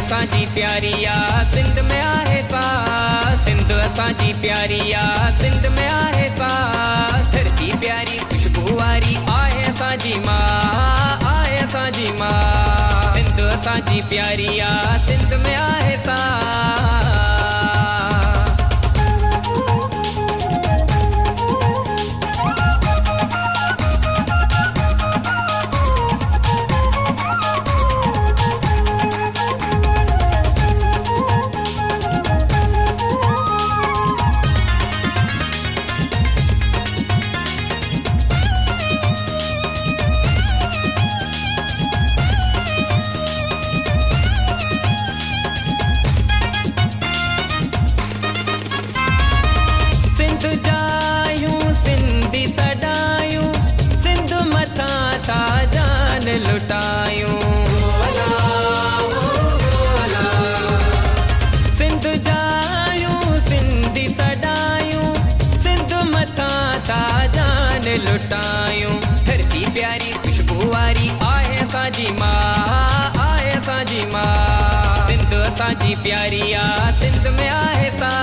असांजी प्यारी आ सिंध में आहे सा, सिंध असांजी प्यारी आ सिंध में आहे सा। धरती प्यारी खुशबू वारी आहे असांजी मां, आहे असांजी मां। सिंध असांजी प्यारी आ सिंध में आहे सा। लुटायूं सिंध जायूं सिंधी सडायूं, सिंध मथा था जान लुटायूं। धरती प्यारी खुशबू वारी आहे असांजी मां, आहे असांजी मां। सिंध असांजी प्यारी आ सिंध में आहे सा।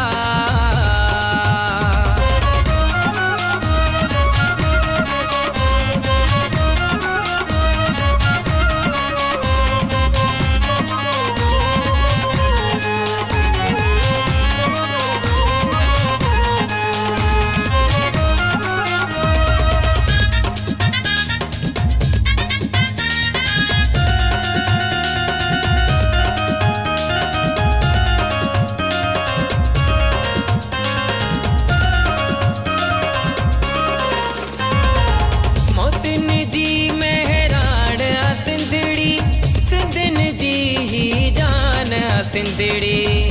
सिंधड़ी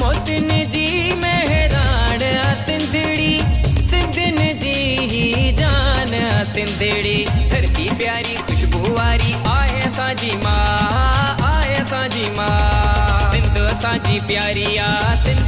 मोतिन जी मेहराण सिंधड़ी, सिंधिन जी ही जान सिंधड़ी। धरती प्यारी खुशबू वारी आहे असांजी मां, आहे असांजी मां। सिंध असांजी प्यारी आ सिंध